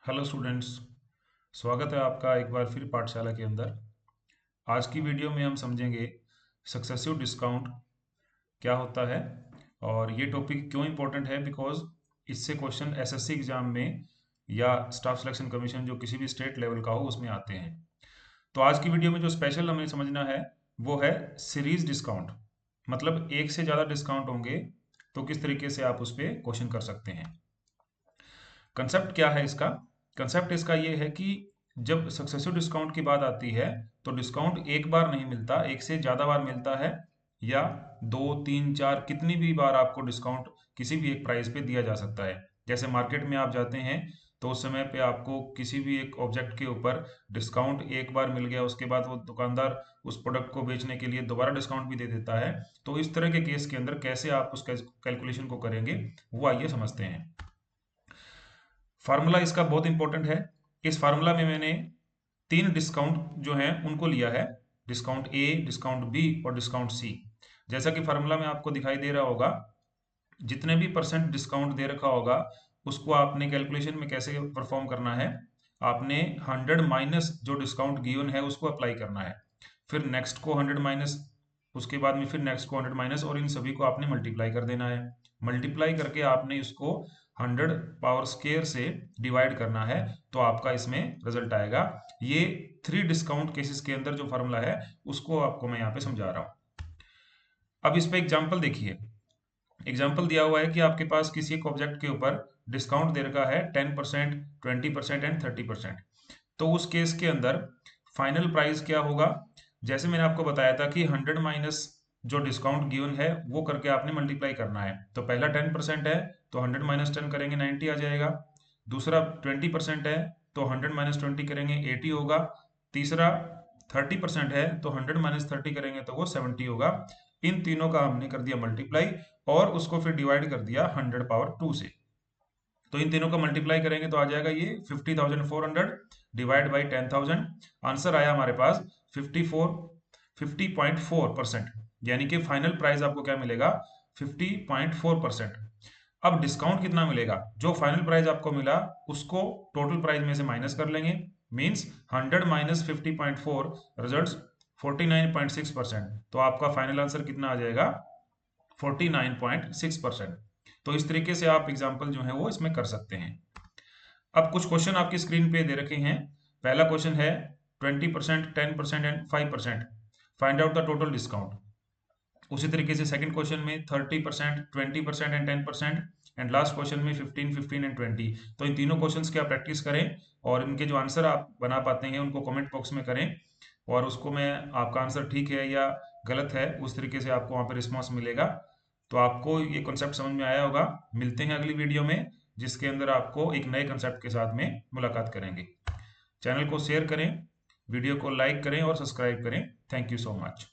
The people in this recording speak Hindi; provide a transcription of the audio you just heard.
Hello students. स्वागत है आपका एक बार फिर पाठशाला के अंदर। आज की वीडियो में हम समझेंगे सक्सेसिव डिस्काउंट क्या होता है और ये टॉपिक क्यों इम्पोर्टेंट है, बिकॉज इससे क्वेश्चन एसएससी एग्जाम में या स्टाफ सिलेक्शन कमीशन जो किसी भी स्टेट लेवल का हो उसमें आते हैं। तो आज की वीडियो में जो स्पेशल हमें समझना है वो है सीरीज डिस्काउंट। मतलब एक से ज़्यादा डिस्काउंट होंगे तो किस तरीके से आप उस पर क्वेश्चन कर सकते हैं। कंसेप्ट क्या है इसका? कंसेप्ट इसका ये है कि जब सक्सेसिव डिस्काउंट की बात आती है तो डिस्काउंट एक बार नहीं मिलता, एक से ज़्यादा बार मिलता है, या दो तीन चार कितनी भी बार आपको डिस्काउंट किसी भी एक प्राइस पे दिया जा सकता है। जैसे मार्केट में आप जाते हैं तो उस समय पे आपको किसी भी एक ऑब्जेक्ट के ऊपर डिस्काउंट एक बार मिल गया, उसके बाद वो दुकानदार उस प्रोडक्ट को बेचने के लिए दोबारा डिस्काउंट भी दे देता है। तो इस तरह के केस के अंदर कैसे आप उस कैलकुलेशन को करेंगे वो आइए समझते हैं। फार्मूला इसका बहुत इंपॉर्टेंट है। इस फार्मूला में मैंने तीन डिस्काउंट जो हैं उनको लिया है, डिस्काउंट ए, डिस्काउंट बी और डिस्काउंट सी। जैसा कि फार्मूला में आपको दिखाई दे रहा होगा, जितने भी परसेंट डिस्काउंट दे रखा होगा उसको आपने कैलकुलेशन में कैसे परफॉर्म करना है। आपने 100 माइनस जो डिस्काउंट गिवन है उसको अप्लाई करना है, फिर नेक्स्ट को 100 माइनस, उसके बाद में फिर नेक्स्ट को 100 माइनस, और इन सभी को आपने मल्टीप्लाई कर देना है। मल्टीप्लाई करके आपने इसको 100 पावर स्केयर से डिवाइड करना है, तो आपका इसमें रिजल्ट आएगा। ये थ्री डिस्काउंट केसेस के अंदर जो फार्मूला है उसको आपको मैं यहाँ पे समझा रहा हूँ। अब इस पे एग्जाम्पल देखिए। एग्जाम्पल दिया हुआ है कि आपके पास किसी एक ऑब्जेक्ट के ऊपर डिस्काउंट दे रखा है 10%, 20% एंड 30%। तो उस केस के अंदर फाइनल प्राइस क्या होगा? जैसे मैंने आपको बताया था कि 100 माइनस जो डिस्काउंट गिवन है वो करके आपने मल्टीप्लाई करना है। तो पहला 10% है तो 100 माइनस 10 करेंगे 90 आ जाएगा। दूसरा 20% है तो 100 माइनस 20 करेंगे 80 होगा। तीसरा 30% है तो 100 माइनस 30 करेंगे तो वो 70 होगा। इन तीनों का हमने कर दिया मल्टीप्लाई और उसको फिर डिवाइड कर दिया 100 पावर 2 से। तो इन तीनों का मल्टीप्लाई करेंगे तो आ जाएगा ये 50,400 डिवाइड बाई 10,000। आंसर आया हमारे पास 50.4%, यानी कि फाइनल प्राइस आपको क्या मिलेगा? 50.4%। अब डिस्काउंट कितना मिलेगा? जो फाइनल प्राइस आपको मिला उसको टोटल प्राइस में से माइनस कर लेंगे, मींस 100 माइनस 50.4 रिजल्ट्स 49.6%। तो आपका फाइनल आंसर कितना आ जाएगा? 49.6%। तो इस तरीके से आप एग्जाम्पल जो है वो इसमें कर सकते हैं। अब कुछ क्वेश्चन आपकी स्क्रीन पे दे रखे हैं। पहला क्वेश्चन है 20%, 10% and 5%, find out the total discount. उसी तरीके से सेकंड क्वेश्चन में 30%, 20% एंड 10%, एंड लास्ट क्वेश्चन में 15, 15 एंड 20। तो इन तीनों क्वेश्चंस की आप प्रैक्टिस करें और इनके जो आंसर आप बना पाते हैं उनको कमेंट बॉक्स में करें, और उसको मैं आपका आंसर ठीक है या गलत है उस तरीके से आपको वहाँ पे रिस्पॉन्स मिलेगा। तो आपको ये कॉन्सेप्ट समझ में आया होगा। मिलते हैं अगली वीडियो में जिसके अंदर आपको एक नए कॉन्सेप्ट के साथ में मुलाकात करेंगे। चैनल को शेयर करें, वीडियो को लाइक करें और सब्सक्राइब करें। Thank you so much.